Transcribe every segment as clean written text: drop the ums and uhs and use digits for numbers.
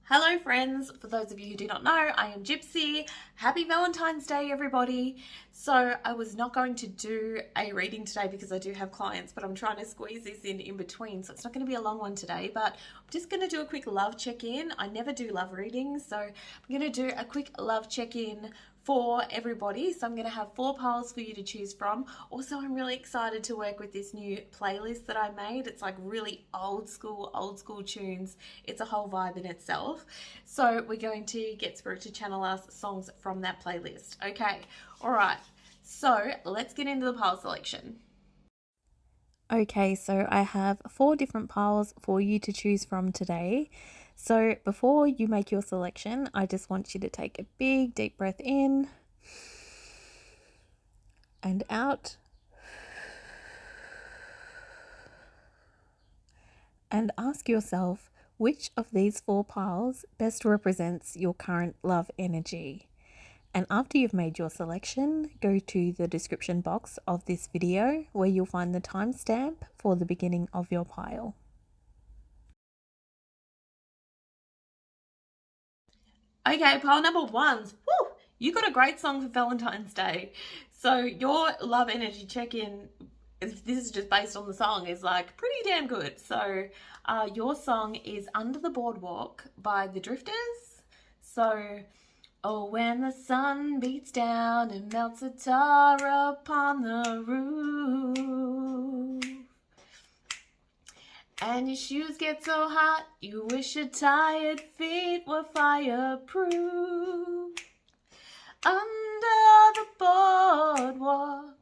Hello friends, for those of you who do not know, I am Gypsy. Happy Valentine's Day everybody. So I was not going to do a reading today because I do have clients, but I'm trying to squeeze this in between, so it's not going to be a long one today, but I'm just going to do a quick love check-in. I never do love readings, so I'm going to do a quick love check-in for everybody. So I'm going to have 4 piles for you to choose from. Also, I'm really excited to work with this new playlist that I made. It's like really old school tunes. It's a whole vibe in itself. So we're going to get Spirit to channel us songs from that playlist. Okay, all right. So let's get into the pile selection. Okay, so I have 4 different piles for you to choose from today. So before you make your selection, I just want you to take a big deep breath in and out. And ask yourself which of these 4 piles best represents your current love energy. And after you've made your selection, go to the description box of this video where you'll find the timestamp for the beginning of your pile. Okay, pile number 1. Woo! You got a great song for Valentine's Day. So your love energy check-in, if this is just based on the song, is like pretty damn good. So your song is Under the Boardwalk by the Drifters. So, oh, when the sun beats down and melts a tar upon the roof, and your shoes get so hot, you wish your tired feet were fireproof. Under the boardwalk,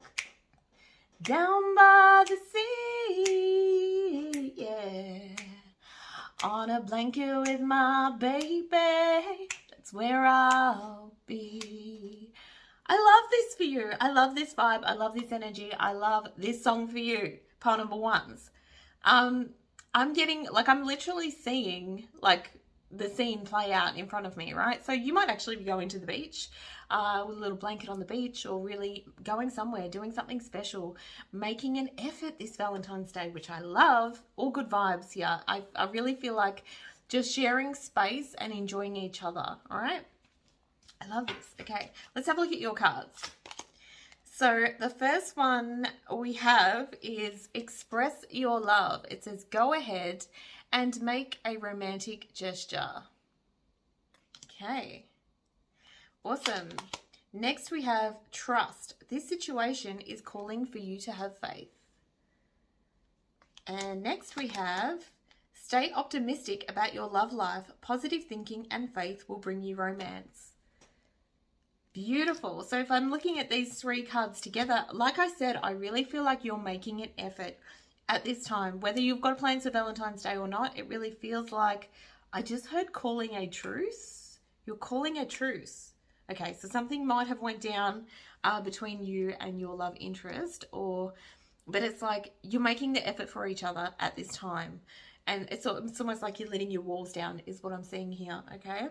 down by the sea, yeah. On a blanket with my baby, that's where I'll be. I love this for you. I love this vibe. I love this energy. I love this song for you. Pile number 1s. I'm getting, like, I'm literally seeing, like, the scene play out in front of me, right? So you might actually be going to the beach with a little blanket on the beach, or really going somewhere, doing something special, making an effort this Valentine's Day, which I love. All good vibes here. I really feel like just sharing space and enjoying each other, all right? I love this. Okay, let's have a look at your cards. So the first one we have is Express Your Love. It says, go ahead and make a romantic gesture. Okay, awesome. Next we have Trust. This situation is calling for you to have faith. And next we have Stay optimistic about your love life. Positive thinking and faith will bring you romance. Beautiful. So if I'm looking at these 3 cards together, like I said, I really feel like you're making an effort at this time. Whether you've got plans for Valentine's Day or not, it really feels like, I just heard calling a truce. You're calling a truce. Okay, so something might have went down between you and your love interest, but it's like you're making the effort for each other at this time. And it's almost like you're letting your walls down is what I'm seeing here, okay?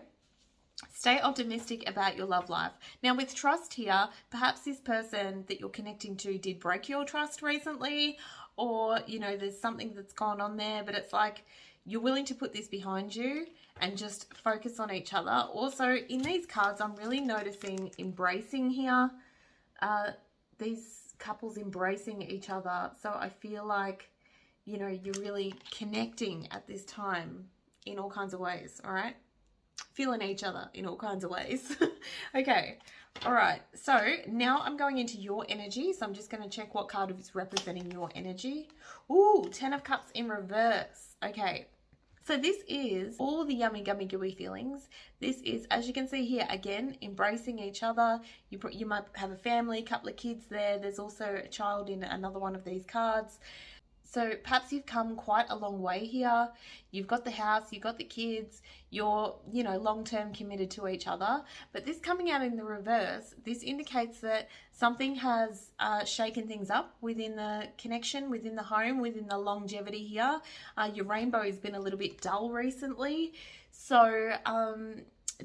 Stay optimistic about your love life. Now with trust here, perhaps this person that you're connecting to did break your trust recently, or, you know, there's something that's gone on there, but it's like you're willing to put this behind you and just focus on each other. Also, in these cards, I'm really noticing embracing here. These couples embracing each other. So I feel like, you know, you're really connecting at this time in all kinds of ways, all right? Feeling each other in all kinds of ways. Okay, all right, so now I'm going into your energy. So I'm just going to check what card is representing your energy. Ooh, 10 of Cups in reverse. Okay, so this is all the yummy gummy gooey feelings. This is, as you can see here, again, embracing each other. You might have a family, a couple of kids there. There's also a child in another one of these cards. So perhaps you've come quite a long way here. You've got the house, you've got the kids, you're, you know, long-term committed to each other. But this coming out in the reverse, this indicates that something has shaken things up within the connection, within the home, within the longevity here. Your rainbow has been a little bit dull recently. So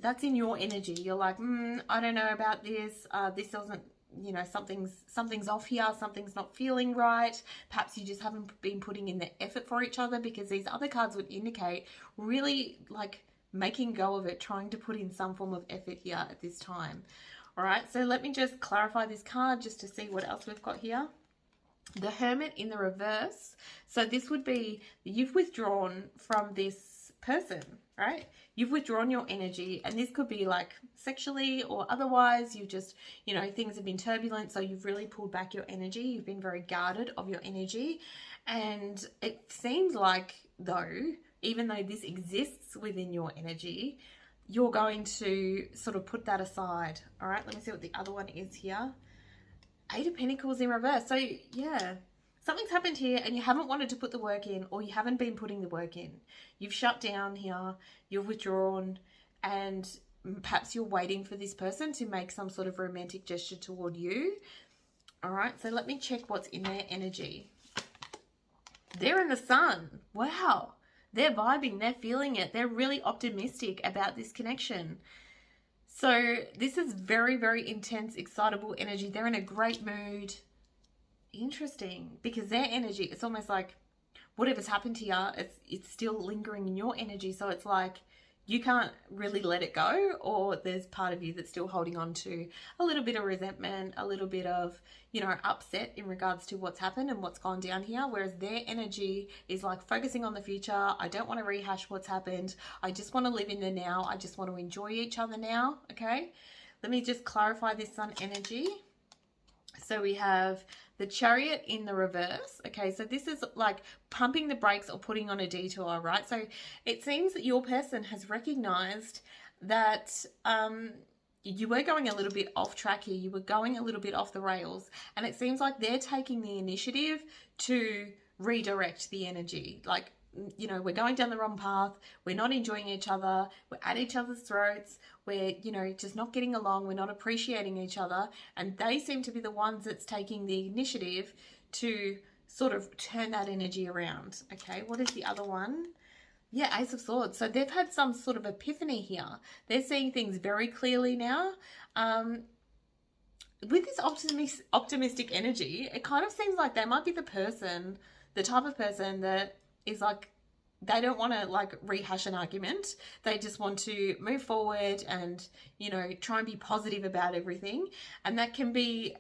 that's in your energy. You're like, I don't know about this. This doesn't, you know, something's off here, something's not feeling right. Perhaps you just haven't been putting in the effort for each other, because these other cards would indicate really like making go of it, trying to put in some form of effort here at this time. All right, so let me just clarify this card just to see what else we've got here. The Hermit in the reverse. So this would be you've withdrawn from this person, right? You've withdrawn your energy, and this could be like sexually or otherwise. You just, you know, things have been turbulent, so you've really pulled back your energy. You've been very guarded of your energy, and it seems like, though, even though this exists within your energy, you're going to sort of put that aside. All right, let me see what the other one is here. 8 of Pentacles in reverse. So yeah, something's happened here and you haven't wanted to put the work in, or you haven't been putting the work in. You've shut down here, you've withdrawn, and perhaps you're waiting for this person to make some sort of romantic gesture toward you. All right, so let me check what's in their energy. They're in the Sun. Wow. They're vibing, they're feeling it. They're really optimistic about this connection. So this is very, very intense, excitable energy. They're in a great mood. Interesting, because their energy, it's almost like whatever's happened here, it's still lingering in your energy. So it's like you can't really let it go, or there's part of you that's still holding on to a little bit of resentment, a little bit of, you know, upset in regards to what's happened and what's gone down here. Whereas their energy is like focusing on the future. I don't want to rehash what's happened. I just want to live in the now. I just want to enjoy each other now. Okay. Let me just clarify this Sun energy. So we have the Chariot in the reverse. Okay, so this is like pumping the brakes or putting on a detour, right? So it seems that your person has recognized that you were going a little bit off track here. You were going a little bit off the rails. And it seems like they're taking the initiative to redirect the energy. Like, you know, we're going down the wrong path. We're not enjoying each other. We're at each other's throats. We're, you know, just not getting along. We're not appreciating each other. And they seem to be the ones that's taking the initiative to sort of turn that energy around. Okay, what is the other one? Yeah, Ace of Swords. So they've had some sort of epiphany here. They're seeing things very clearly now. With this optimistic energy, it kind of seems like they might be the person, the type of person that is like, they don't want to like rehash an argument. They just want to move forward and, you know, try and be positive about everything. And that can be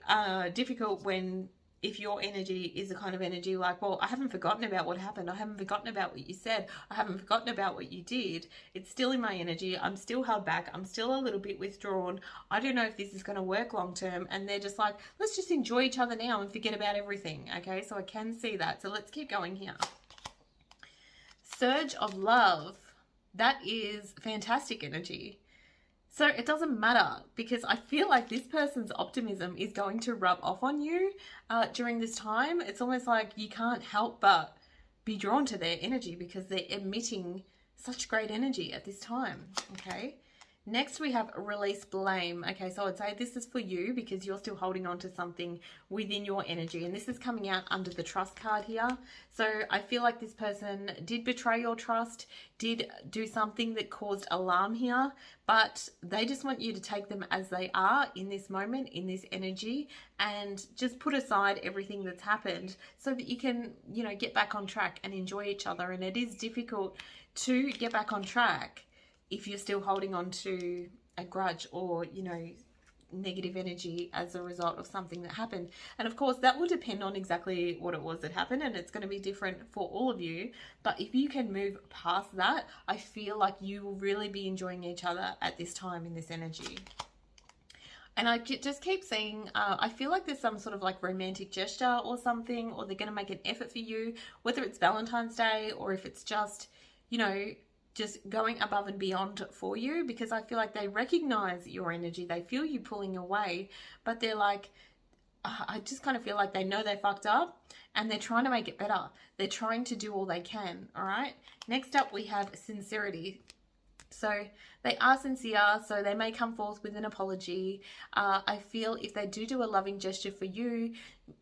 difficult when, if your energy is the kind of energy like, well, I haven't forgotten about what happened. I haven't forgotten about what you said. I haven't forgotten about what you did. It's still in my energy. I'm still held back. I'm still a little bit withdrawn. I don't know if this is going to work long term. And they're just like, let's just enjoy each other now and forget about everything. Okay, so I can see that. So let's keep going here. Surge of love. That is fantastic energy. So it doesn't matter, because I feel like this person's optimism is going to rub off on you during this time. It's almost like you can't help but be drawn to their energy because they're emitting such great energy at this time. Okay. Next, we have release blame. Okay, so I'd say this is for you because you're still holding on to something within your energy. And this is coming out under the trust card here. So I feel like this person did betray your trust, did do something that caused alarm here, but they just want you to take them as they are in this moment, in this energy, and just put aside everything that's happened so that you can, you know, get back on track and enjoy each other. And it is difficult to get back on track if you're still holding on to a grudge or, you know, negative energy as a result of something that happened. And of course, that will depend on exactly what it was that happened, and it's going to be different for all of you. But if you can move past that, I feel like you will really be enjoying each other at this time in this energy. And I just keep seeing, I feel like there's some sort of like romantic gesture or something, or they're going to make an effort for you, whether it's Valentine's Day or if it's just, you know, just going above and beyond for you, because I feel like they recognize your energy. They feel you pulling away, but they're like, I just kind of feel like they know they fucked up and they're trying to make it better. They're trying to do all they can. All right. Next up, we have sincerity. So they are sincere, so they may come forth with an apology. I feel if they do a loving gesture for you,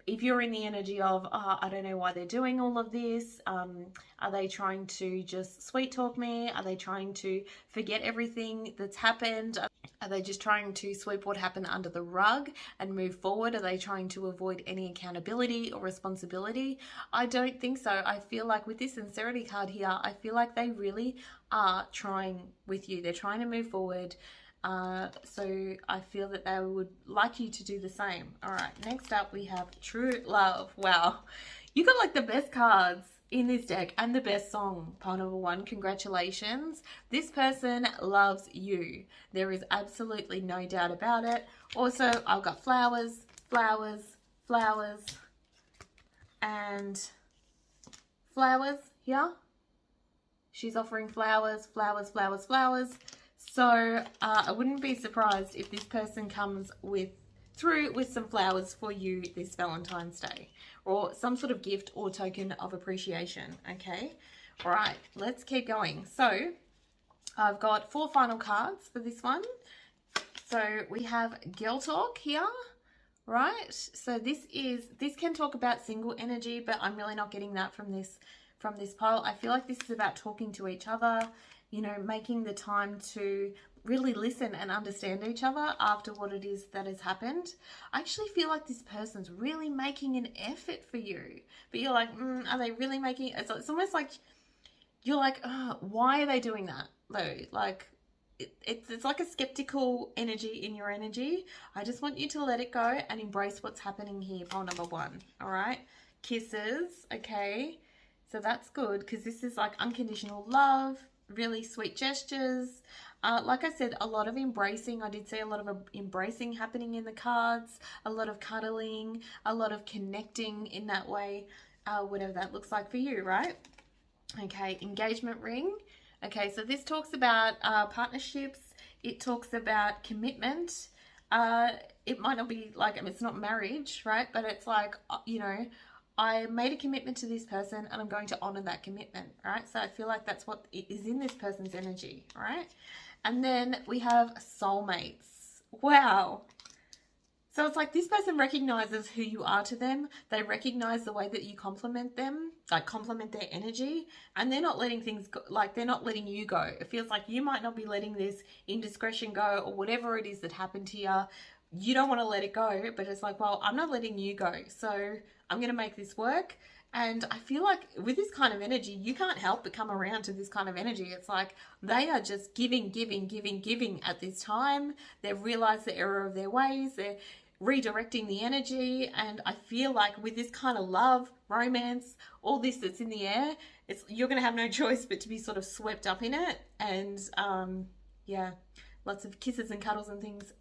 if you're in the energy of, I don't know why they're doing all of this. Are they trying to just sweet talk me? Are they trying to forget everything that's happened? Are they just trying to sweep what happened under the rug and move forward? Are they trying to avoid any accountability or responsibility? I don't think so. I feel like with this sincerity card here, I feel like they really are trying with you. They're trying to move forward. So I feel that they would like you to do the same. All right, next up we have True Love. Wow, you got like the best cards in this deck and the best song, pile number one. Congratulations. This person loves you. There is absolutely no doubt about it. Also, I've got flowers, flowers, flowers, and flowers here. She's offering flowers, flowers, flowers, flowers. So I wouldn't be surprised if this person comes through with some flowers for you this Valentine's Day, or some sort of gift or token of appreciation. Okay, all right, let's keep going. So I've got 4 final cards for this one. So we have Girl Talk here, right? So this can talk about single energy, but I'm really not getting that from this pile. I feel like this is about talking to each other, you know, making the time to really listen and understand each other after what it is that has happened. I actually feel like this person's really making an effort for you, but you're like, are they really making it? It's almost like you're like, why are they doing that though? Like it's like a skeptical energy in your energy. I just want you to let it go and embrace what's happening here. Pile number one. All right, kisses. Okay, so that's good because this is like unconditional love, really sweet gestures. Like I said, a lot of embracing. I did see a lot of embracing happening in the cards, a lot of cuddling, a lot of connecting in that way, whatever that looks like for you, right? Okay, engagement ring. Okay, so this talks about partnerships. It talks about commitment. It might not be like, I mean, it's not marriage, right? But it's like, you know, I made a commitment to this person and I'm going to honor that commitment, right? So I feel like that's what is in this person's energy, right? And then we have soulmates. Wow. So it's like this person recognizes who you are to them. They recognize the way that you compliment them, like compliment their energy, and they're not letting things go, like they're not letting you go. It feels like you might not be letting this indiscretion go, or whatever it is that happened to you. You don't want to let it go, but it's like, well, I'm not letting you go. So I'm going to make this work. And I feel like with this kind of energy, you can't help but come around to this kind of energy. It's like they are just giving, giving, giving, giving at this time. They've realized the error of their ways. They're redirecting the energy. And I feel like with this kind of love, romance, all this that's in the air, you're going to have no choice but to be sort of swept up in it. And yeah, lots of kisses and cuddles and things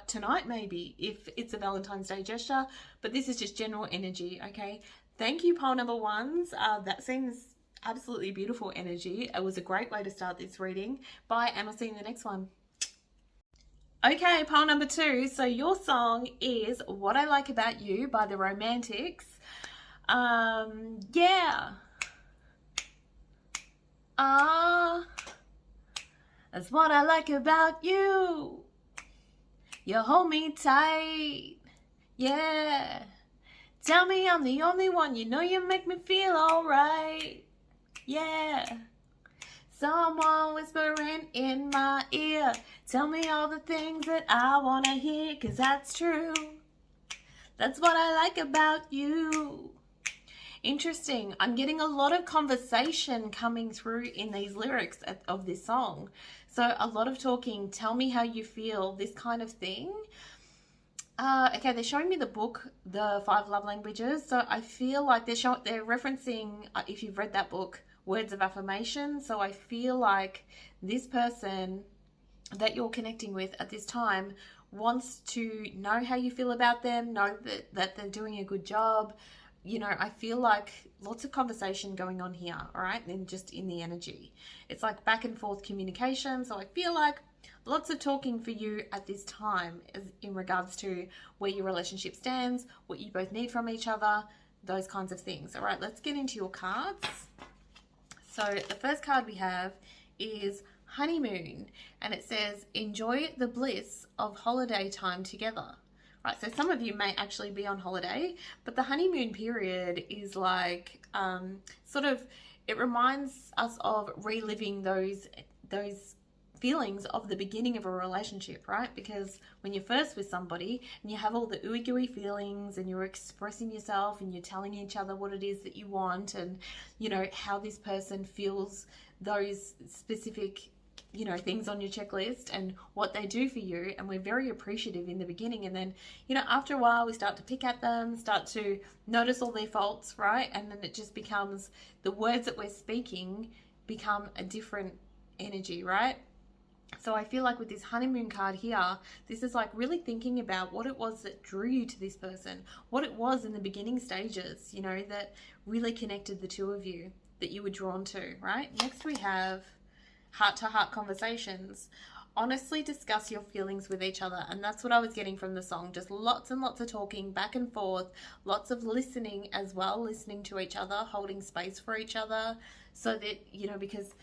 tonight, maybe, if it's a Valentine's Day gesture. But this is just general energy, okay? Thank you, pile number ones. That seems absolutely beautiful energy. It was a great way to start this reading. Bye, and I'll see you in the next one. Okay, pile number 2. So your song is What I Like About You by the Romantics. Yeah. That's what I like about you. You hold me tight. Yeah. Tell me I'm the only one, you know you make me feel alright. Yeah. Someone whispering in my ear. Tell me all the things that I want to hear, 'cause that's true. That's what I like about you. Interesting. I'm getting a lot of conversation coming through in these lyrics of this song. So a lot of talking, tell me how you feel, this kind of thing. Okay, they're showing me the book, The 5 Love Languages. So I feel like they're referencing, if you've read that book, words of affirmation. So I feel like this person that you're connecting with at this time wants to know how you feel about them, know that they're doing a good job. You know, I feel like lots of conversation going on here, all right? And just in the energy. It's like back and forth communication. So I feel like lots of talking for you at this time in regards to where your relationship stands, what you both need from each other, those kinds of things. All right, let's get into your cards. So the first card we have is Honeymoon, and it says, enjoy the bliss of holiday time together. Right, so some of you may actually be on holiday, but the honeymoon period is like sort of, it reminds us of reliving those feelings of the beginning of a relationship, right? Because when you're first with somebody and you have all the ooey gooey feelings and you're expressing yourself and you're telling each other what it is that you want and, you know, how this person feels those specific, you know, things on your checklist and what they do for you, and we're very appreciative in the beginning, and then, you know, after a while we start to pick at them, start to notice all their faults, right? And then it just becomes, the words that we're speaking become a different energy, right? So I feel like with this honeymoon card here, this is like really thinking about what it was that drew you to this person, what it was in the beginning stages, you know, that really connected the two of you, that you were drawn to, right? Next we have heart-to-heart conversations. Honestly discuss your feelings with each other. And that's what I was getting from the song. Just lots and lots of talking back and forth, lots of listening as well, listening to each other, holding space for each other, so that, you know, because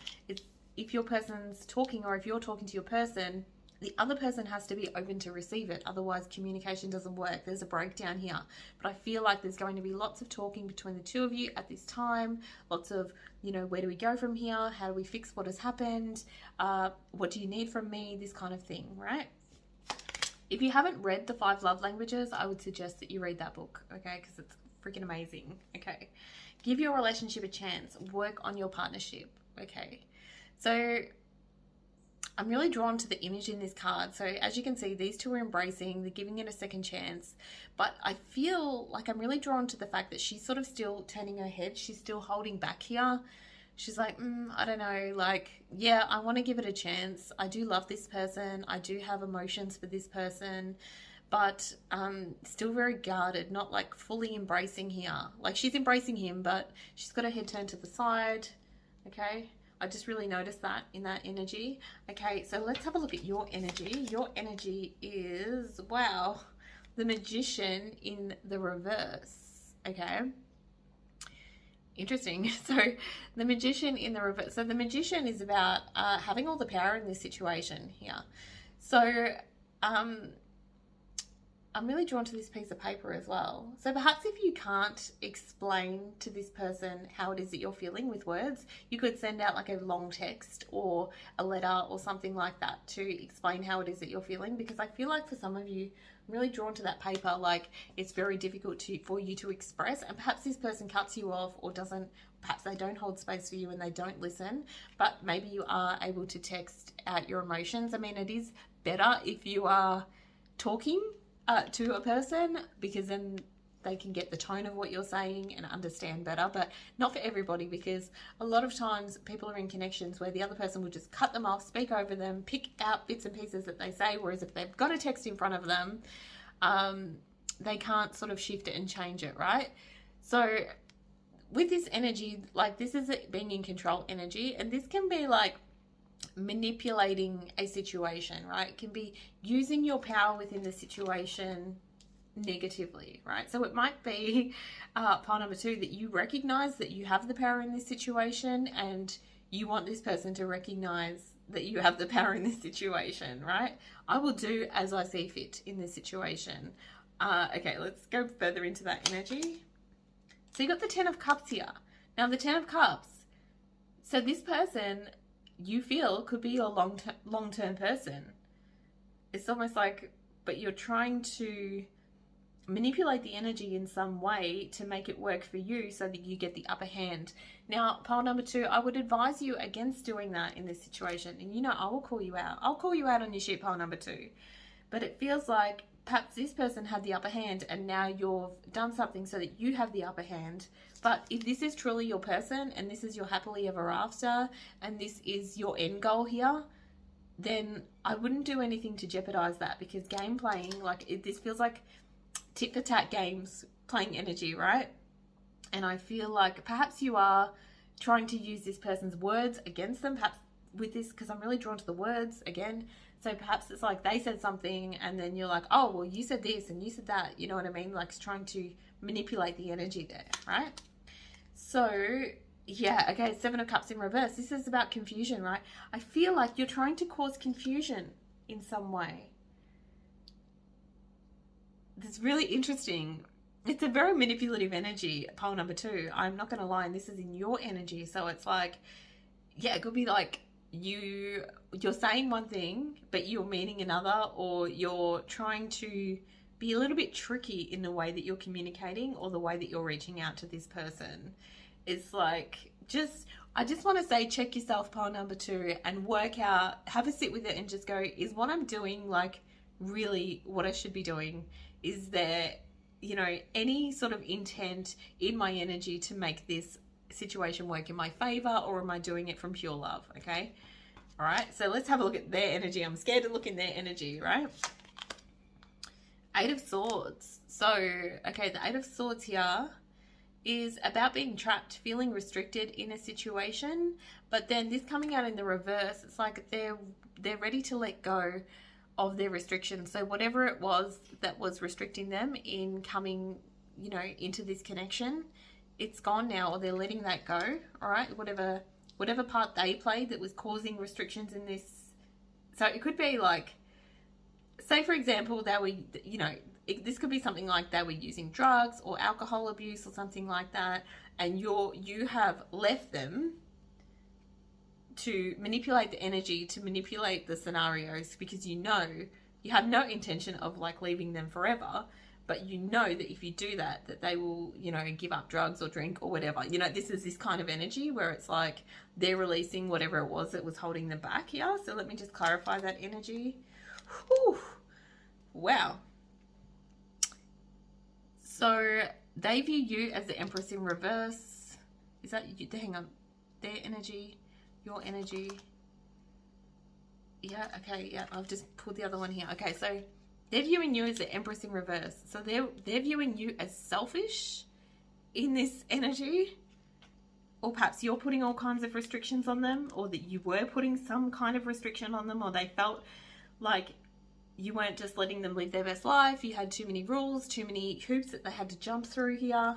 if your person's talking, or if you're talking to your person, the other person has to be open to receive it. Otherwise, communication doesn't work. There's a breakdown here. But I feel like there's going to be lots of talking between the two of you at this time. Lots of, you know, where do we go from here? How do we fix what has happened? What do you need from me? This kind of thing, right? If you haven't read The 5 Love Languages, I would suggest that you read that book, okay? Because it's freaking amazing, okay? Give your relationship a chance. Work on your partnership, okay? So I'm really drawn to the image in this card. So as you can see, these two are embracing, they're giving it a second chance. But I feel like I'm really drawn to the fact that she's sort of still turning her head. She's still holding back here. She's like, I don't know, like, yeah, I want to give it a chance. I do love this person. I do have emotions for this person, but still very guarded, not like fully embracing here. Like, she's embracing him, but she's got her head turned to the side, okay? I just really noticed that in that energy. Okay, so let's have a look at your energy. Your energy is, wow, the Magician in the reverse, okay? Interesting. So the Magician in the reverse. So the Magician is about having all the power in this situation here. So I'm really drawn to this piece of paper as well. So perhaps if you can't explain to this person how it is that you're feeling with words, you could send out like a long text or a letter or something like that to explain how it is that you're feeling, because I feel like for some of you, I'm really drawn to that paper, like it's very difficult for you to express, and perhaps this person cuts you off or doesn't, perhaps they don't hold space for you and they don't listen, but maybe you are able to text out your emotions. I mean, it is better if you are talking to a person, because then they can get the tone of what you're saying and understand better, but not for everybody, because a lot of times people are in connections where the other person will just cut them off, speak over them, pick out bits and pieces that they say, whereas if they've got a text in front of them, they can't sort of shift it and change it, right? So with this energy, like this is being in control energy, and this can be like manipulating a situation, right? It can be using your power within the situation negatively, right? So it might be part number 2, that you recognize that you have the power in this situation and you want this person to recognize that you have the power in this situation, right? I will do as I see fit in this situation. Okay, let's go further into that energy. So you got the 10 of Cups here. Now the 10 of Cups, so this person you feel could be your long-term person. It's almost like, but you're trying to manipulate the energy in some way to make it work for you so that you get the upper hand. Now, pile number 2, I would advise you against doing that in this situation. And you know, I will call you out. I'll call you out on your shit, pile number 2. But it feels like perhaps this person had the upper hand and now you've done something so that you have the upper hand. But if this is truly your person and this is your happily ever after and this is your end goal here, then I wouldn't do anything to jeopardize that, because game playing, like this feels like tit for tat games playing energy, right? And I feel like perhaps you are trying to use this person's words against them, perhaps with this, because I'm really drawn to the words again. So perhaps it's like they said something and then you're like, oh, well, you said this and you said that, you know what I mean? Like it's trying to manipulate the energy there, right? So yeah, okay, 7 of Cups in reverse. This is about confusion, right? I feel like you're trying to cause confusion in some way. That's really interesting. It's a very manipulative energy, pile number 2. I'm not going to lie, and this is in your energy. So it's like, yeah, it could be like you're saying one thing but you're meaning another, or you're trying to be a little bit tricky in the way that you're communicating or the way that you're reaching out to this person. It's like, I just want to say, check yourself, pile number 2, and work out, have a sit with it and just go, is what I'm doing like really what I should be doing? Is there, any sort of intent in my energy to make this situation work in my favor, or am I doing it from pure love? Okay. All right. So let's have a look at their energy. I'm scared to look in their energy, right? 8 of Swords. So, okay, the 8 of Swords here is about being trapped, feeling restricted in a situation. But then this coming out in the reverse, it's like they're ready to let go of their restrictions. So whatever it was that was restricting them in coming, into this connection, it's gone now, or they're letting that go. All right, whatever part they played that was causing restrictions in this. So it could be like, say for example, they were, this could be something like they were using drugs or alcohol abuse or something like that, and you have left them to manipulate the energy, to manipulate the scenarios, because you have no intention of like leaving them forever, but that if you do that they will, give up drugs or drink or whatever. This is this kind of energy where it's like they're releasing whatever it was that was holding them back here. So let me just clarify that energy. Whew. Wow. So they view you as the Empress in reverse. Is that you? Hang on. Their energy, your energy. Yeah, okay, yeah. I've just pulled the other one here. Okay, so they're viewing you as the Empress in reverse. So they're viewing you as selfish in this energy. Or perhaps you're putting all kinds of restrictions on them, or that you were putting some kind of restriction on them, or they felt like you weren't just letting them live their best life. You had too many rules, too many hoops that they had to jump through here.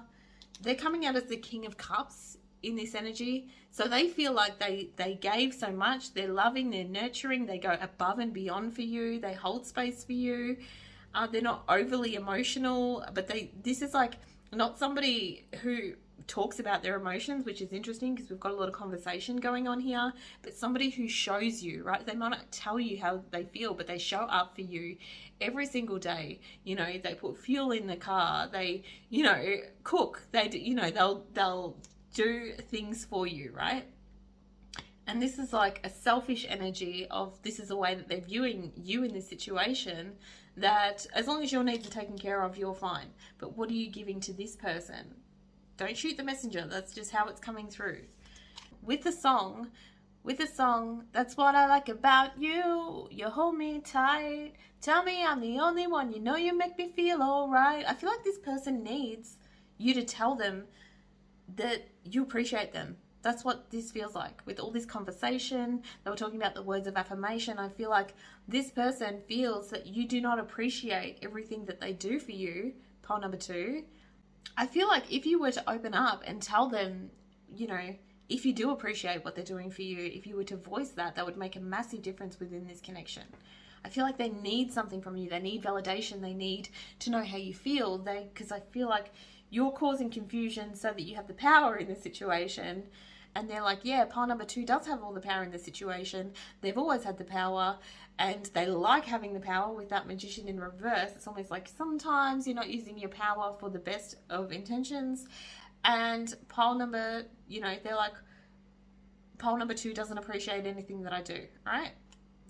They're coming out as the King of Cups in this energy. So they feel like they gave so much. They're loving, they're nurturing, they go above and beyond for you. They hold space for you. They're not overly emotional, but this is like not somebody who talks about their emotions, which is interesting because we've got a lot of conversation going on here, but somebody who shows you, right? They might not tell you how they feel, but they show up for you every single day. They put fuel in the car, they, cook, they'll do things for you, right? And this is like a selfish energy of, this is a way that they're viewing you in this situation, that as long as your needs are taken care of, you're fine. But what are you giving to this person? Don't shoot the messenger. That's just how it's coming through. With the song, that's what I like about you. You hold me tight. Tell me I'm the only one. You make me feel all right. I feel like this person needs you to tell them that you appreciate them. That's what this feels like. With all this conversation, they were talking about the words of affirmation. I feel like this person feels that you do not appreciate everything that they do for you. Pile number 2. I feel like if you were to open up and tell them, if you do appreciate what they're doing for you, if you were to voice that would make a massive difference within this connection. I feel like they need something from you. They need validation. They need to know how you feel. Because I feel like you're causing confusion so that you have the power in the situation. And they're like, yeah, pile number 2 does have all the power in the situation. They've always had the power, and they like having the power. With that Magician in reverse, it's almost like sometimes you're not using your power for the best of intentions. And pile number, they're like, pile number 2 doesn't appreciate anything that I do. All right?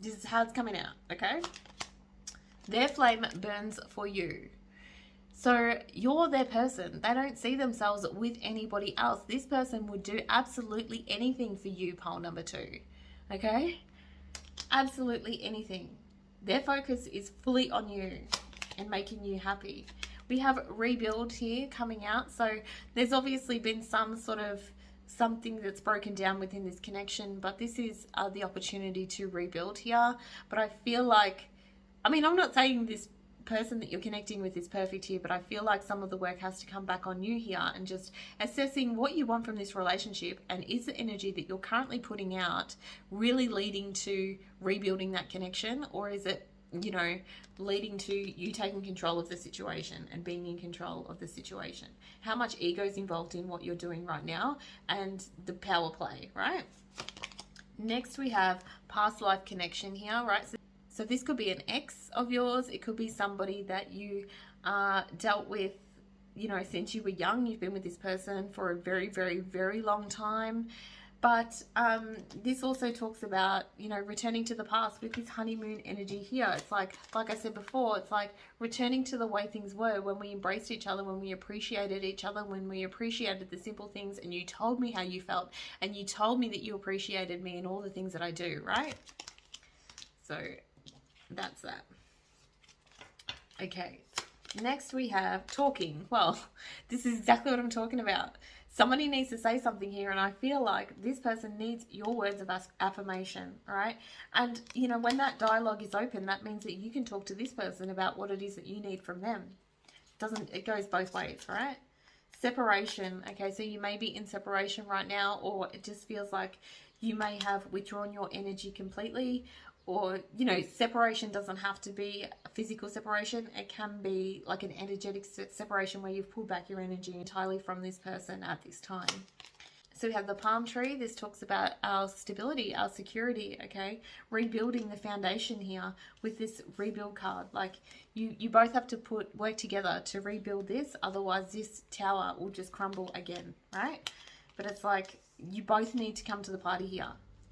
This is how it's coming out, okay? Their flame burns for you. So you're their person. They don't see themselves with anybody else. This person would do absolutely anything for you, pile number 2. Okay? Absolutely anything. Their focus is fully on you and making you happy. We have rebuild here coming out. So there's obviously been some sort of something that's broken down within this connection, but this is the opportunity to rebuild here. But I feel like, I'm not saying this person that you're connecting with is perfect here, but I feel like some of the work has to come back on you here, and just assessing what you want from this relationship, and is the energy that you're currently putting out really leading to rebuilding that connection, or is it leading to you taking control of the situation and being in control of the situation? How much ego is involved in what you're doing right now, and the power play, right? Next we have past life connection here, right? So this could be an ex of yours. It could be somebody that you dealt with, you know, since you were young. You've been with this person for a very, very, very long time. But this also talks about, you know, returning to the past with this honeymoon energy here. It's like I said before, it's like returning to the way things were when we embraced each other, when we appreciated each other, when we appreciated the simple things, and you told me how you felt, and you told me that you appreciated me and all the things that I do, right? So that's that. Okay, next we have talking. Well, this is exactly what I'm talking about. Somebody needs to say something here, and I feel like this person needs your words of affirmation, all right? And, you know, when that dialogue is open, that means that you can talk to this person about what it is that you need from them. It goes both ways, right? Separation, okay, so you may be in separation right now, or it just feels like you may have withdrawn your energy completely, or, you know, separation doesn't have to be a physical separation. It can be like an energetic separation where you've pulled back your energy entirely from this person at this time. So we have the palm tree. This talks about our stability, our security, okay? Rebuilding the foundation here with this rebuild card. Like you both have to work together to rebuild this. Otherwise this tower will just crumble again, right? But it's like you both need to come to the party here.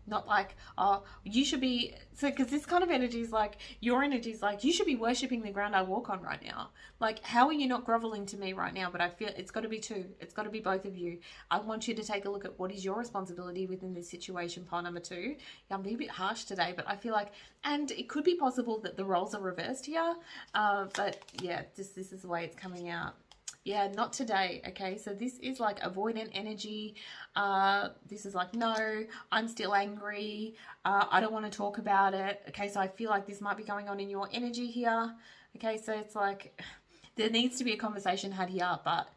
Not like, oh, you should be, so because this kind of energy is like, your energy is like, you should be worshipping the ground I walk on right now. Like, how are you not groveling to me right now? But I feel it's got to be two. It's got to be both of you. I want you to take a look at what is your responsibility within this situation, pile number 2. Yeah, I'm being a bit harsh today, but I feel like, and it could be possible that the roles are reversed here. But yeah, this is the way it's coming out. Yeah, not today, okay? So this is like avoidant energy. This is like, no, I'm still angry. I don't want to talk about it. Okay, so I feel like this might be going on in your energy here. Okay, so it's like there needs to be a conversation had here, but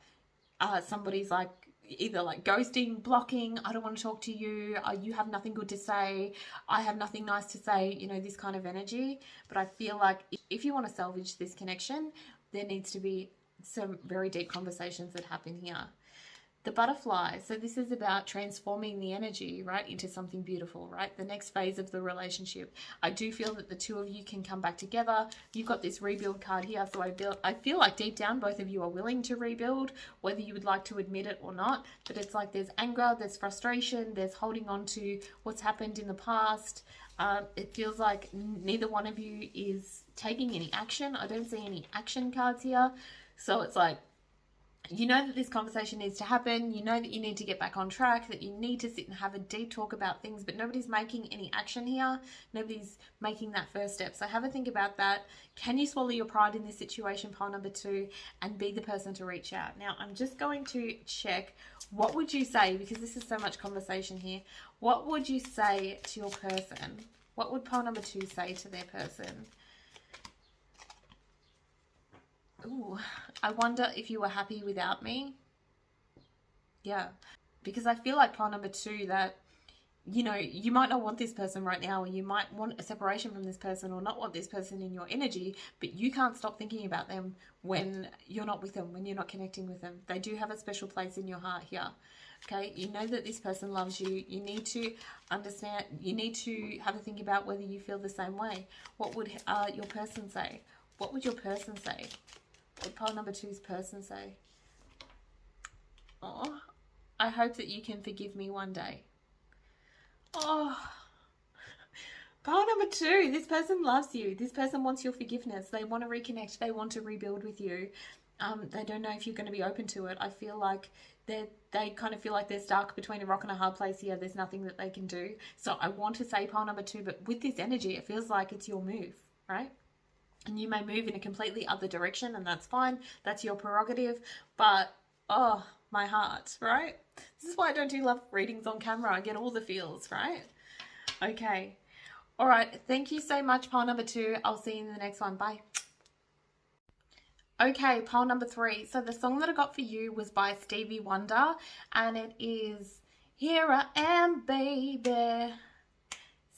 somebody's like either like ghosting, blocking, I don't want to talk to you, you have nothing good to say, I have nothing nice to say, you know, this kind of energy. But I feel like if you want to salvage this connection, there needs to be some very deep conversations that happen here. The butterfly, so this is about transforming the energy, right, into something beautiful, right? The next phase of the relationship. I do feel that the two of you can come back together. You've got this rebuild card here, so I feel like deep down both of you are willing to rebuild, whether you would like to admit it or not. But it's like there's anger, there's frustration, there's holding on to what's happened in the past. It feels like neither one of you is taking any action. I don't see any action cards here. So it's like, you know that this conversation needs to happen. You know that you need to get back on track, that you need to sit and have a deep talk about things, but nobody's making any action here. Nobody's making that first step. So have a think about that. Can you swallow your pride in this situation, pile number 2, and be the person to reach out? Now, I'm just going to check, what would you say, because this is so much conversation here, what would you say to your person? What would pile number 2 say to their person? Ooh, I wonder if you were happy without me. Yeah, because I feel like pile number 2 that, you know, you might not want this person right now, or you might want a separation from this person, or not want this person in your energy, but you can't stop thinking about them when you're not with them, when you're not connecting with them. They do have a special place in your heart here. Okay, you know that this person loves you. You need to understand, you need to have a think about whether you feel the same way. What would your person say? What would your person say? What would pile number 2's person say? Oh, I hope that you can forgive me one day. Oh, pile number 2, this person loves you. This person wants your forgiveness. They want to reconnect. They want to rebuild with you. They don't know if you're going to be open to it. I feel like they kind of feel like they're stuck between a rock and a hard place here. There's nothing that they can do. So I want to say pile number 2, but with this energy, it feels like it's your move, right? And you may move in a completely other direction, and that's fine. That's your prerogative. But, oh, my heart, right? This is why I don't do love readings on camera. I get all the feels, right? Okay. All right. Thank you so much, pile number 2. I'll see you in the next one. Bye. Okay, pile number 3. So the song that I got for you was by Stevie Wonder, and it is Here I Am, Baby.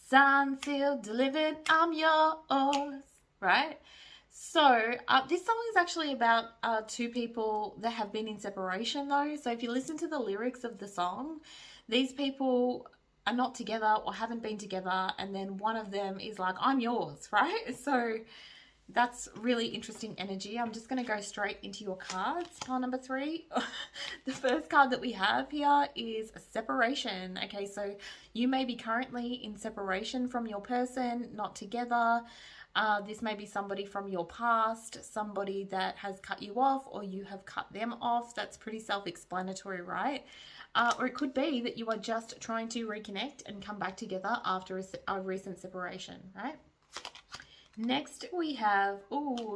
Signed, sealed, delivered, I'm yours. Right? So this song is actually about 2 people that have been in separation though. So if you listen to the lyrics of the song, these people are not together or haven't been together, and then one of them is like, I'm yours, right? So that's really interesting energy. I'm just going to go straight into your cards. Pile number 3. The first card that we have here is a separation. Okay, so you may be currently in separation from your person, not together. This may be somebody from your past, somebody that has cut you off, or you have cut them off. That's pretty self-explanatory, right? Or it could be that you are just trying to reconnect and come back together after a recent separation, right? Next we have,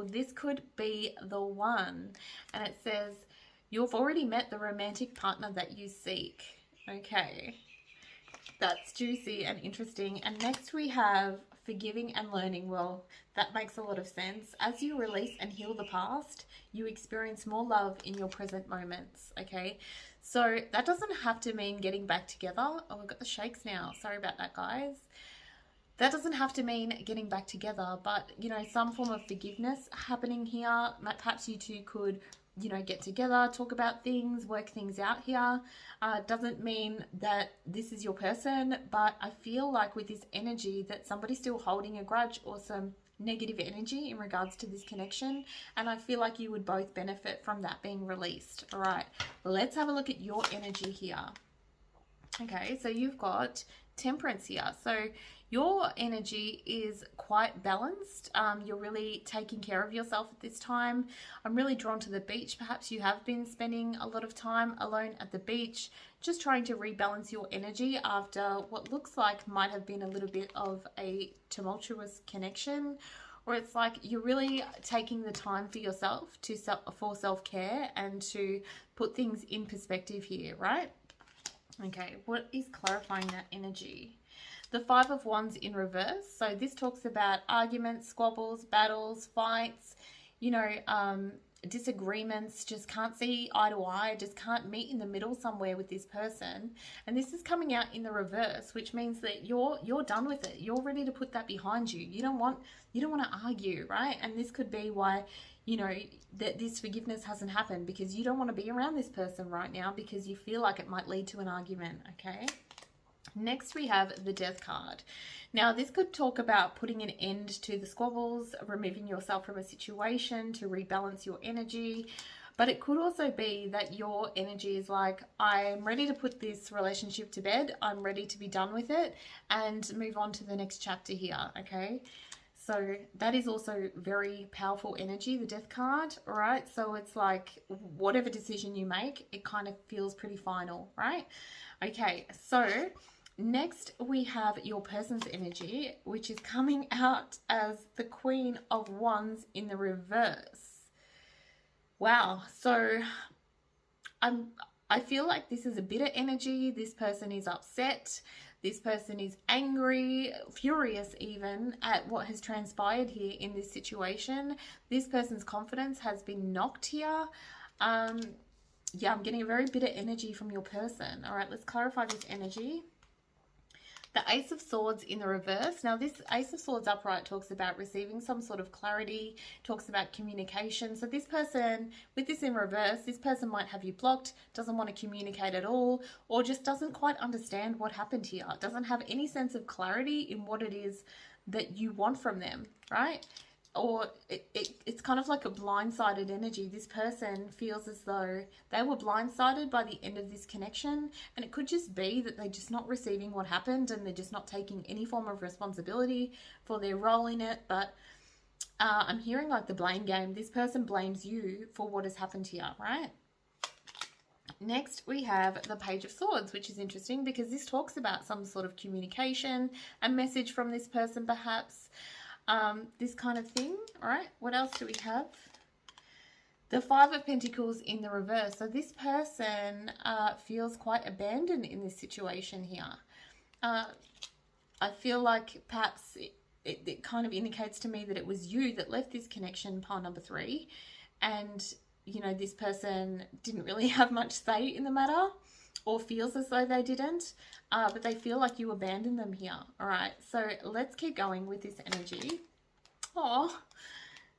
this could be the one. And it says, you've already met the romantic partner that you seek. Okay, that's juicy and interesting. And next we have forgiving and learning. Well, that makes a lot of sense. As you release and heal the past, you experience more love in your present moments. Okay, so that doesn't have to mean getting back together. Oh, we've got the shakes now. Sorry about that, guys. That doesn't have to mean getting back together, but, you know, some form of forgiveness happening here. Perhaps you two could, you know, get together, talk about things, work things out here. Doesn't mean that this is your person, but I feel like with this energy that somebody's still holding a grudge or some negative energy in regards to this connection, and I feel like you would both benefit from that being released. All right, let's have a look at your energy here. Okay, so you've got Temperance here. So your energy is quite balanced. You're really taking care of yourself at this time. I'm really drawn to the beach. Perhaps you have been spending a lot of time alone at the beach, just trying to rebalance your energy after what looks like might have been a little bit of a tumultuous connection. Or it's like you're really taking the time for yourself for self-care and to put things in perspective here, right? Okay, what is clarifying that energy? The 5 of Wands in reverse. So this talks about arguments, squabbles, battles, fights, you know, disagreements, just can't see eye to eye, just can't meet in the middle somewhere with this person. And this is coming out in the reverse, which means that you're done with it. You're ready to put that behind you. You don't want to argue, right? And this could be why, you know, that this forgiveness hasn't happened, because you don't want to be around this person right now because you feel like it might lead to an argument, okay? Next we have the Death card. Now this could talk about putting an end to the squabbles, removing yourself from a situation to rebalance your energy. But it could also be that your energy is like, I'm ready to put this relationship to bed. I'm ready to be done with it and move on to the next chapter here, okay? So that is also very powerful energy, the Death card, all right? So it's like whatever decision you make, it kind of feels pretty final, right? Okay, so next we have your person's energy, which is coming out as the Queen of Wands in the reverse. Wow, so I feel like this is a bitter energy. This person is upset. This person is angry, furious even at what has transpired here in this situation. This person's confidence has been knocked here. Yeah, I'm getting a very bitter energy from your person. All right, let's clarify this energy. The Ace of Swords in the reverse. Now this Ace of Swords upright talks about receiving some sort of clarity, talks about communication. So this person, with this in reverse, this person might have you blocked, doesn't want to communicate at all, or just doesn't quite understand what happened here. Doesn't have any sense of clarity in what it is that you want from them, right? Or it's kind of like a blindsided energy. This person feels as though they were blindsided by the end of this connection, and it could just be that they're just not receiving what happened and they're just not taking any form of responsibility for their role in it. But I'm hearing like the blame game. This person blames you for what has happened here, right? Next, we have the Page of Swords, which is interesting because this talks about some sort of communication, a message from this person perhaps. This kind of thing. All right, what else do we have? The 5 of Pentacles in the reverse. So this person feels quite abandoned in this situation here. I feel like perhaps it kind of indicates to me that it was you that left this connection, pile number 3, and you know, this person didn't really have much say in the matter, or feels as though they didn't, but they feel like you abandoned them here. All right, so let's keep going with this energy. Oh,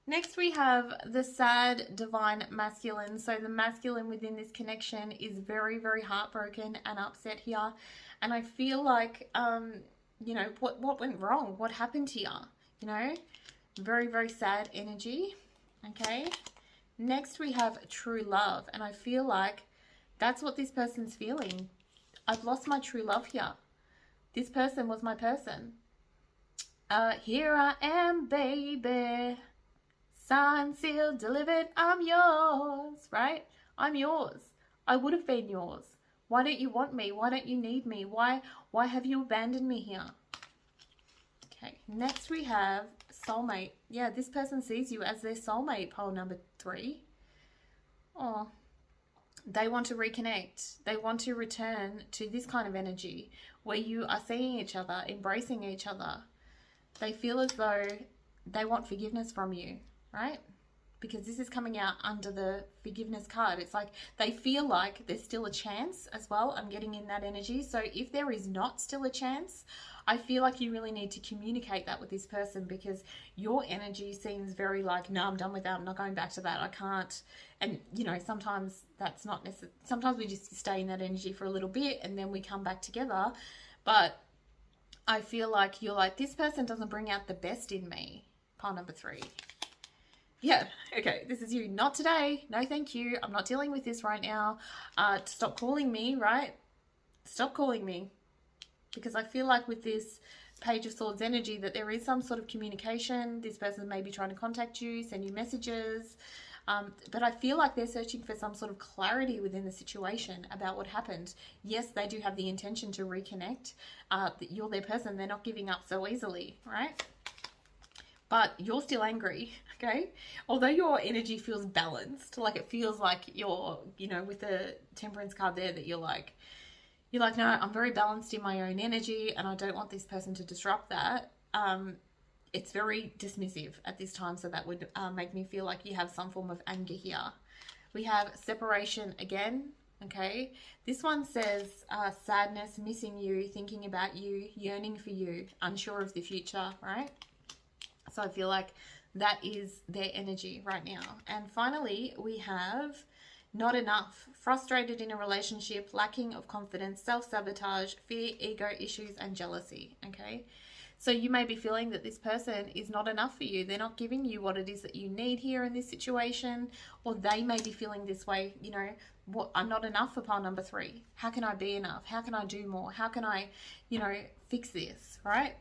next we have the sad divine masculine. So the masculine within this connection is very, very heartbroken and upset here. And I feel like, you know, what went wrong? What happened here? You know, very, very sad energy. Okay. Next, we have true love. And I feel like that's what this person's feeling. I've lost my true love here. This person was my person. Here I am, baby. Signed, sealed, delivered. I'm yours, right? I'm yours. I would have been yours. Why don't you want me? Why don't you need me? Why have you abandoned me here? Okay, next we have soulmate. Yeah, this person sees you as their soulmate, pile number 3. Oh, they want to reconnect. They want to return to this kind of energy where you are seeing each other, embracing each other. They feel as though they want forgiveness from you, right? Because this is coming out under the forgiveness card. It's like they feel like there's still a chance as well. I'm getting in that energy. So if there is not still a chance, I feel like you really need to communicate that with this person, because your energy seems very like, no, I'm done with that. I'm not going back to that. I can't. And, you know, sometimes that's not necessary. Sometimes we just stay in that energy for a little bit and then we come back together. But I feel like you're like, this person doesn't bring out the best in me. Pile number 3. Yeah, okay, this is you. Not today. No, thank you. I'm not dealing with this right now. Stop calling me, right? Stop calling me. Because I feel like with this Page of Swords energy that there is some sort of communication. This person may be trying to contact you, send you messages. But I feel like they're searching for some sort of clarity within the situation about what happened. Yes, they do have the intention to reconnect. You're their person. They're not giving up so easily, right? But you're still angry, okay? Although your energy feels balanced, like it feels like you're, you know, with the Temperance card there, that you're like, no, I'm very balanced in my own energy and I don't want this person to disrupt that. It's very dismissive at this time, so that would make me feel like you have some form of anger here. We have separation again, okay? This one says sadness, missing you, thinking about you, yearning for you, unsure of the future, right? So I feel like that is their energy right now. And finally, we have not enough, frustrated in a relationship, lacking of confidence, self-sabotage, fear, ego issues, and jealousy, okay? So you may be feeling that this person is not enough for you. They're not giving you what it is that you need here in this situation, or they may be feeling this way, you know, I'm not enough for pile number 3. How can I be enough? How can I do more? How can I, you know, fix this, right?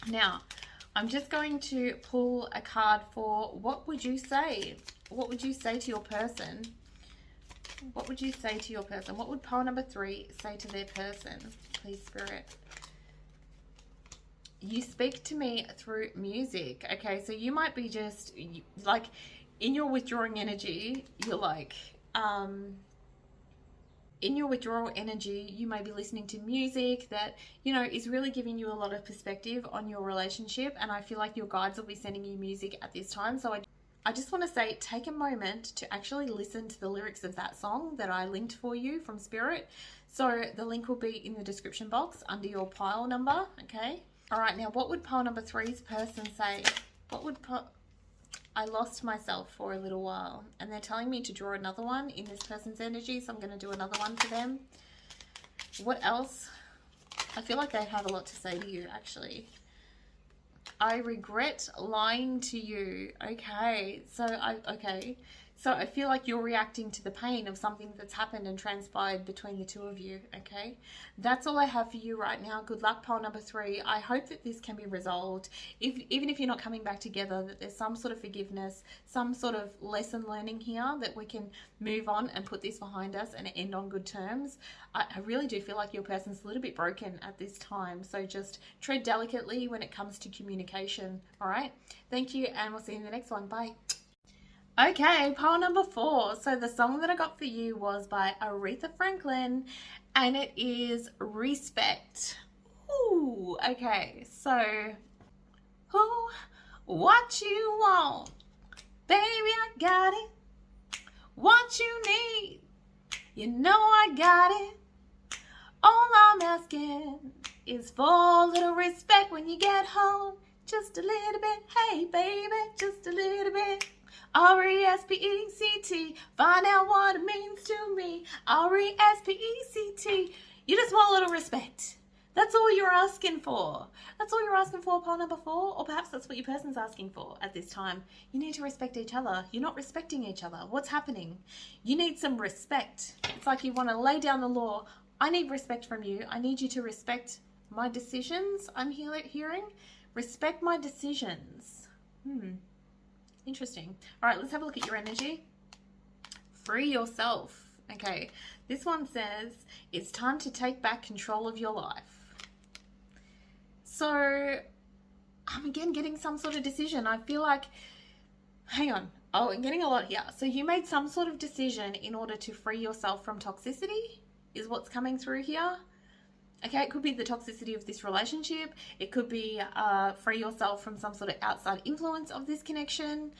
Now, I'm just going to pull a card for what would you say? What would you say to your person? What would you say to your person? What would pile number 3 say to their person? Please, Spirit. You speak to me through music. Okay, so you might be just like in your withdrawing energy, you're like, in your withdrawal energy, you may be listening to music that, you know, is really giving you a lot of perspective on your relationship. And I feel like your guides will be sending you music at this time. So I just want to say, take a moment to actually listen to the lyrics of that song that I linked for you from Spirit. So the link will be in the description box under your pile number, okay? All right, now what would pile number 3's person say? What would I lost myself for a little while, and they're telling me to draw another one in this person's energy, so I'm going to do another one for them. What else? I feel like they have a lot to say to you, actually. I regret lying to you. Okay, so I feel like you're reacting to the pain of something that's happened and transpired between the two of you, okay? That's all I have for you right now. Good luck, pile number 3. I hope that this can be resolved. Even if you're not coming back together, that there's some sort of forgiveness, some sort of lesson learning here, that we can move on and put this behind us and end on good terms. I really do feel like your person's a little bit broken at this time, so just tread delicately when it comes to communication, all right? Thank you, and we'll see you in the next one. Bye. Okay, pile number 4. So the song that I got for you was by Aretha Franklin, and it is Respect. Ooh, okay, so what you want, baby, I got it. What you need, you know I got it. All I'm asking is for a little respect when you get home. Just a little bit, hey baby, just a little bit. R-E-S-P-E-C-T, find out what it means to me. R-E-S-P-E-C-T, You just want a little respect. That's all you're asking for. That's all you're asking for, pile number 4. Or perhaps that's what your person's asking for at this time. You need to respect each other. You're not respecting each other. What's happening? You need some respect. It's like you want to lay down the law. I need respect from you. I need you to respect my decisions. I'm hearing. Respect my decisions. Interesting. All right, let's have a look at your energy. Free yourself. Okay, this one says it's time to take back control of your life. So I'm again getting some sort of decision. I feel like, hang on. Oh, I'm getting a lot here. So you made some sort of decision in order to free yourself from toxicity is what's coming through here. Okay, it could be the toxicity of this relationship. It could be free yourself from some sort of outside influence of this connection.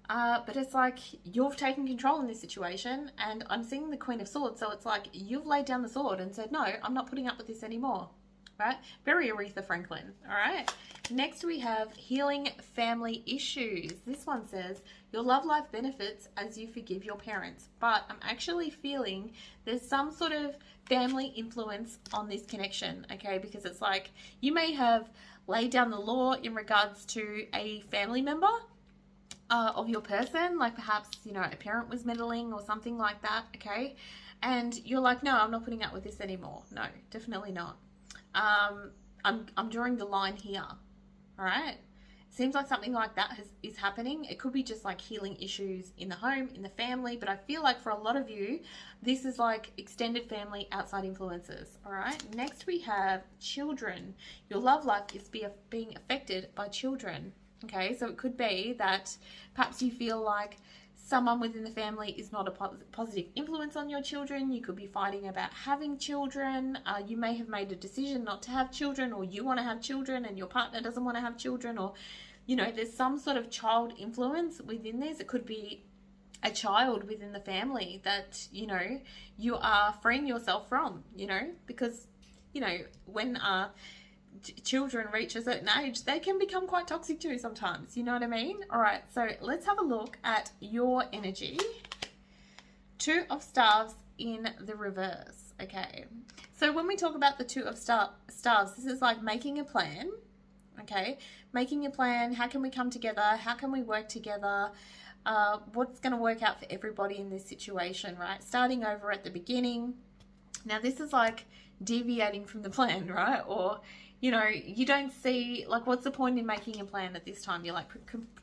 But it's like you've taken control in this situation, and I'm seeing the Queen of Swords. So it's like you've laid down the sword and said, no, I'm not putting up with this anymore. Right? Very Aretha Franklin. All right. Next we have healing family issues. This one says your love life benefits as you forgive your parents. But I'm actually feeling there's some sort of family influence on this connection. Okay. Because it's like you may have laid down the law in regards to a family member of your person. Like perhaps, you know, a parent was meddling or something like that. Okay. And you're like, no, I'm not putting up with this anymore. No, definitely not. I'm drawing the line here. All right. Seems like something like that is happening. It could be just like healing issues in the home, in the family, but I feel like for a lot of you, this is like extended family, outside influences. All right. Next we have children. Your love life is being affected by children. Okay. So it could be that perhaps you feel like someone within the family is not a positive influence on your children. You could be fighting about having children. You may have made a decision not to have children, or you want to have children and your partner doesn't want to have children, or, you know, there's some sort of child influence within this. It could be a child within the family that, you know, you are freeing yourself from, you know, because, you know, when children reach a certain age, they can become quite toxic too sometimes. You know what I mean? All right, so let's have a look at your energy. 2 of Staves in the reverse. Okay, so when we talk about the 2 of Staves, this is like making a plan. Okay, making a plan. How can we come together? How can we work together? What's going to work out for everybody in this situation, right? Starting over at the beginning. Now, this is like deviating from the plan, right? Or, you know, you don't see, like, what's the point in making a plan at this time? You're like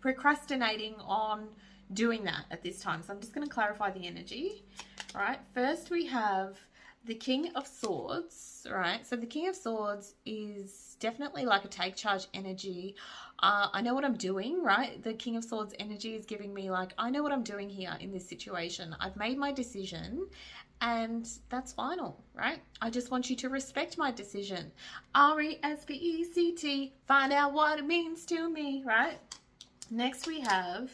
procrastinating on doing that at this time. So I'm just going to clarify the energy. All right. First, we have the King of Swords. All right. So the King of Swords is definitely like a take charge energy. I know what I'm doing, right? The King of Swords energy is giving me like, I know what I'm doing here in this situation. I've made my decision. And that's final, right? I just want you to respect my decision. RESPECT, find out what it means to me, right? Next we have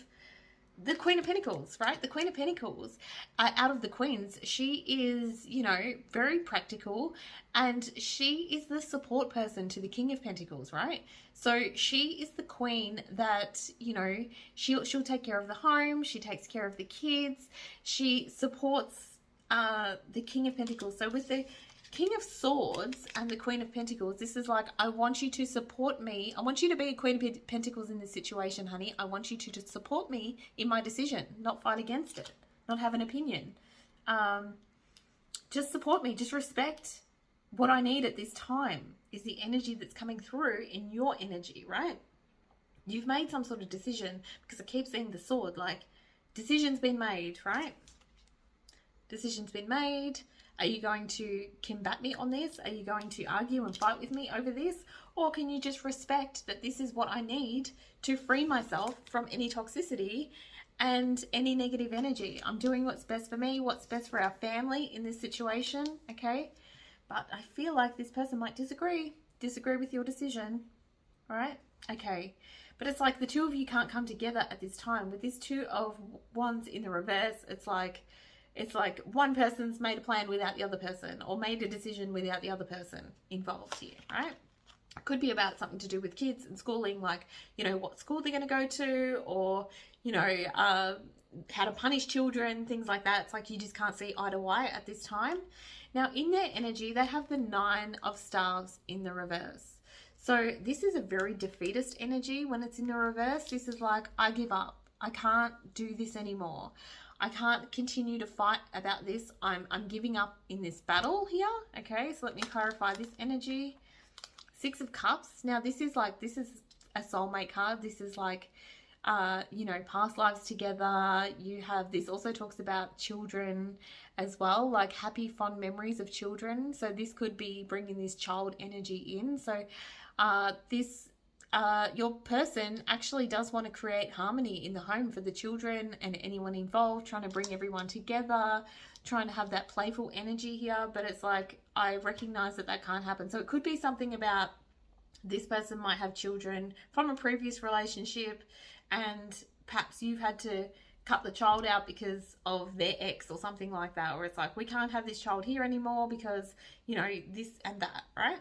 the Queen of Pentacles, right? The Queen of Pentacles, out of the queens, she is, you know, very practical, and she is the support person to the King of Pentacles, right? So she is the queen that, you know, she'll take care of the home, she takes care of the kids, she supports the King of Pentacles. So with the King of Swords and the Queen of Pentacles, this is like, I want you to support me. I want you to be a Queen of Pentacles in this situation, honey. I want you to just support me in my decision, not fight against it, not have an opinion. Just support me. Just respect what I need at this time is the energy that's coming through in your energy, right? You've made some sort of decision, because I keep seeing the sword, like decision's been made, right? Decision's been made. Are you going to combat me on this? Are you going to argue and fight with me over this? Or can you just respect that this is what I need to free myself from any toxicity and any negative energy? I'm doing what's best for me, what's best for our family in this situation, okay? But I feel like this person might disagree with your decision, all right? Okay, but it's like the two of you can't come together at this time. With this 2 of Wands in the reverse, it's like one person's made a plan without the other person, or made a decision without the other person involved here, right? It could be about something to do with kids and schooling, like, you know, what school they're going to go to, or, you know, how to punish children, things like that. It's like you just can't see eye to eye at this time. Now, in their energy, they have the 9 of Staves in the reverse. So this is a very defeatist energy when it's in the reverse. This is like, I give up. I can't do this anymore. I can't continue to fight about this. I'm giving up in this battle here. Okay, so let me clarify this energy. 6 of Cups. Now, this is a soulmate card. This is like, you know, past lives together. You have, this also talks about children as well, like happy, fond memories of children. So this could be bringing this child energy in. So your person actually does want to create harmony in the home for the children and anyone involved, trying to bring everyone together, trying to have that playful energy here. But it's like, I recognize that that can't happen. So it could be something about this person might have children from a previous relationship, and perhaps you've had to cut the child out because of their ex or something like that, or it's like, we can't have this child here anymore because, you know, this and that, right?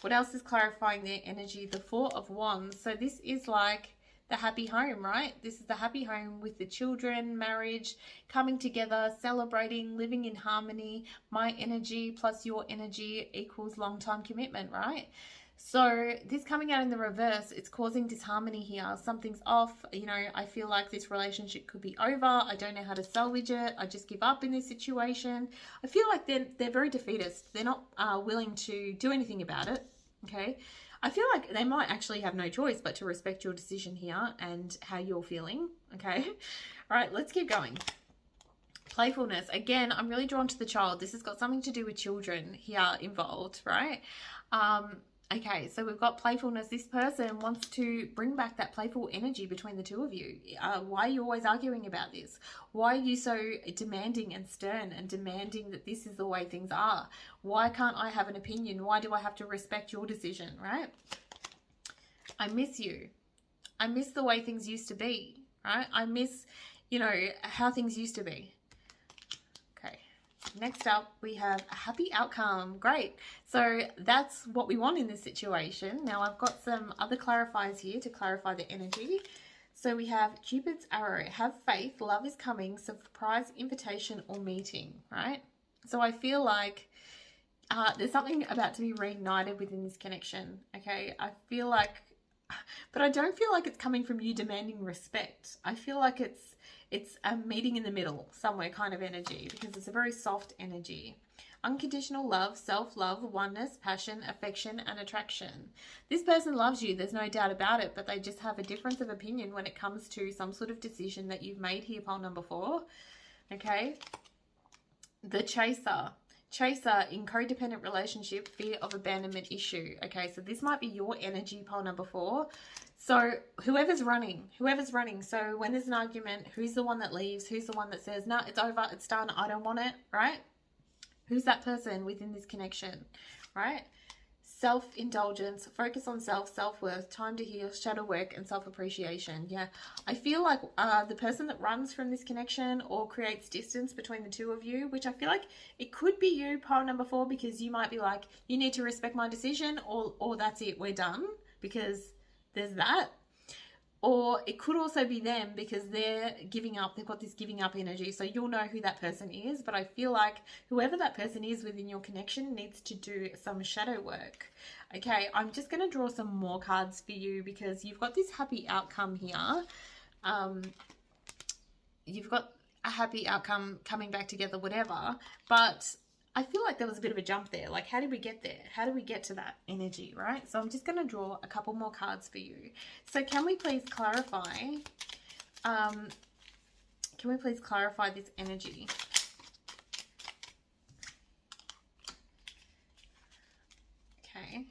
What else is clarifying their energy? The 4 of Wands. So this is like the happy home, right? This is the happy home with the children, marriage, coming together, celebrating, living in harmony. My energy plus your energy equals long-term commitment, right? So this coming out in the reverse, it's causing disharmony here. Something's off. You know, I feel like this relationship could be over. I don't know how to salvage it. I just give up in this situation. I feel like they're very defeatist. They're not willing to do anything about it. Okay. I feel like they might actually have no choice but to respect your decision here and how you're feeling. Okay. All right, let's keep going. Playfulness. Again, I'm really drawn to the child. This has got something to do with children here involved, right? Okay, so we've got playfulness. This person wants to bring back that playful energy between the two of you. Why are you always arguing about this? Why are you so demanding and stern and demanding that this is the way things are? Why can't I have an opinion? Why do I have to respect your decision, right? I miss you. I miss the way things used to be, right? I miss, you know, how things used to be. Next up, we have a happy outcome. Great. So that's what we want in this situation. Now I've got some other clarifiers here to clarify the energy. So we have Cupid's arrow. Have faith. Love is coming. Surprise invitation or meeting, right? So I feel like there's something about to be reignited within this connection. Okay. I feel like, but I don't feel like it's coming from you demanding respect. I feel like it's a meeting in the middle somewhere kind of energy, because it's a very soft energy. Unconditional love, self-love, oneness, passion, affection, and attraction. This person loves you, there's no doubt about it, but they just have a difference of opinion when it comes to some sort of decision that you've made here, pile number 4. Okay. The chaser. Chaser in codependent relationship, fear of abandonment issue. Okay, so this might be your energy, pile number 4. So whoever's running. So when there's an argument, who's the one that leaves? Who's the one that says, no, it's over, it's done, I don't want it, right? Who's that person within this connection, right? Self-indulgence, focus on self-worth, time to heal, shadow work, and self-appreciation. Yeah, I feel like the person that runs from this connection or creates distance between the two of you, which I feel like it could be you, pile number 4, because you might be like, you need to respect my decision, or that's it, we're done, because there's that. Or it could also be them, because they're giving up. They've got this giving up energy. So you'll know who that person is. But I feel like whoever that person is within your connection needs to do some shadow work. Okay, I'm just going to draw some more cards for you, because you've got this happy outcome here. You've got a happy outcome coming back together, whatever. But I feel like there was a bit of a jump there. Like, how did we get there? How do we get to that energy, right? So I'm just going to draw a couple more cards for you. So can we please clarify, this energy? Okay.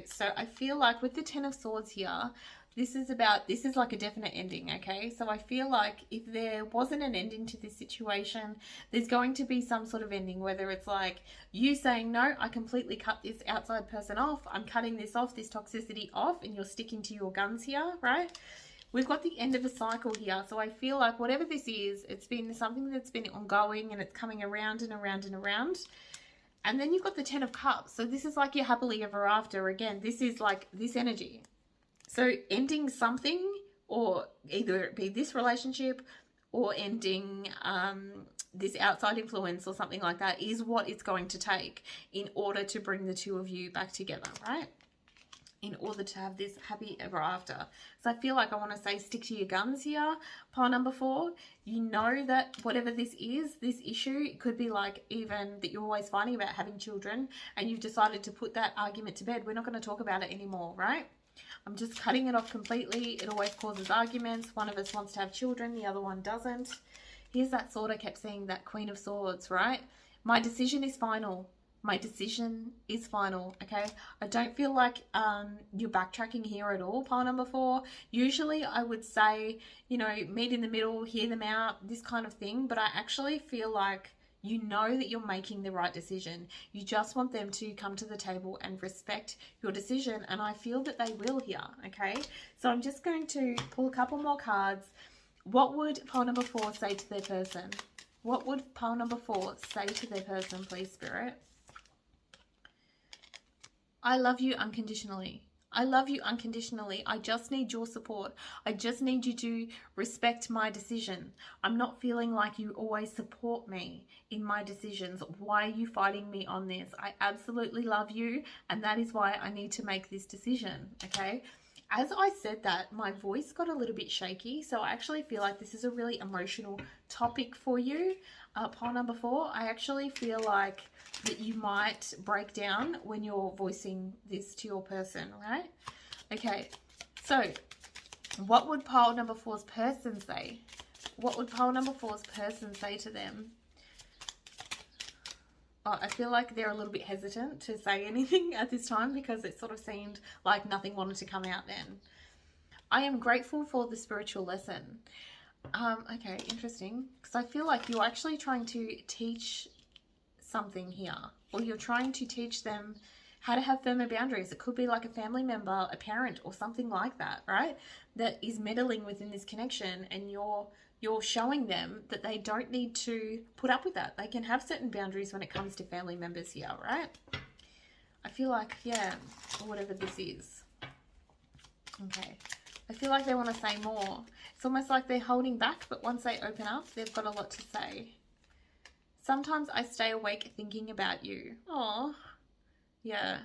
So I feel like with the 10 of Swords here, this is like a definite ending, okay? So I feel like if there wasn't an ending to this situation, there's going to be some sort of ending, whether it's like you saying, no, I completely cut this outside person off. I'm cutting this off, this toxicity off, and you're sticking to your guns here, right? We've got the end of a cycle here. So I feel like whatever this is, it's been something that's been ongoing, and it's coming around and around and around. And then you've got the 10 of Cups. So this is like your happily ever after. Again, this is like this energy. So ending something, or either it be this relationship or ending this outside influence or something like that is what it's going to take in order to bring the two of you back together, right? In order to have this happy ever after. So I feel like I want to say stick to your guns here, pile number 4. You know that whatever this is, this issue, it could be like even that you're always fighting about having children and you've decided to put that argument to bed. We're not going to talk about it anymore, right? I'm just cutting it off completely. It always causes arguments. One of us wants to have children, the other one doesn't. Here's that sword I kept seeing, that Queen of Swords, right? My decision is final. My decision is final, okay? I don't feel like you're backtracking here at all, pile number 4. Usually I would say, you know, meet in the middle, hear them out, this kind of thing. But I actually feel like you know that you're making the right decision. You just want them to come to the table and respect your decision. And I feel that they will here, okay? So I'm just going to pull a couple more cards. What would pile number 4 say to their person? What would pile number 4 say to their person, please, Spirit? I love you unconditionally. I love you unconditionally. I just need your support. I just need you to respect my decision. I'm not feeling like you always support me in my decisions. Why are you fighting me on this? I absolutely love you, and that is why I need to make this decision, okay? As I said that, my voice got a little bit shaky, so I actually feel like this is a really emotional topic for you. Pile number 4, I actually feel like that you might break down when you're voicing this to your person, right? Okay, so what would pile number 4's person say? What would pile number 4's person say to them? Oh, I feel like they're a little bit hesitant to say anything at this time because it sort of seemed like nothing wanted to come out then. I am grateful for the spiritual lesson. Okay, interesting. Because I feel like you're actually trying to teach something here, or you're trying to teach them how to have firmer boundaries. It could be like a family member, a parent, or something like that, right? That is meddling within this connection, and you're showing them that they don't need to put up with that. They can have certain boundaries when it comes to family members here, right? I feel like, yeah, whatever this is. Okay. I feel like they want to say more. It's almost like they're holding back, but once they open up, they've got a lot to say. Sometimes I stay awake thinking about you. Oh, yeah.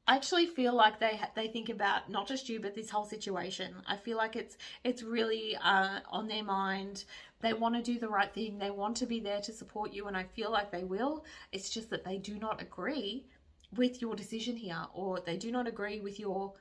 I actually feel like they think about not just you, but this whole situation. I feel like it's really on their mind. They want to do the right thing. They want to be there to support you, and I feel like they will. It's just that they do not agree with your decision here, or they do not agree with your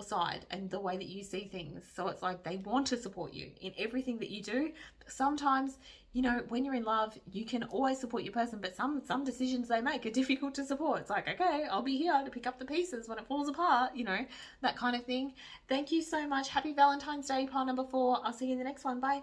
side and the way that you see things. So it's like they want to support you in everything that you do. But sometimes, you know, when you're in love, you can always support your person, but some decisions they make are difficult to support. It's like, okay, I'll be here to pick up the pieces when it falls apart, you know, that kind of thing. Thank you so much. Happy Valentine's Day, pile number 4. I'll see you in the next one. Bye.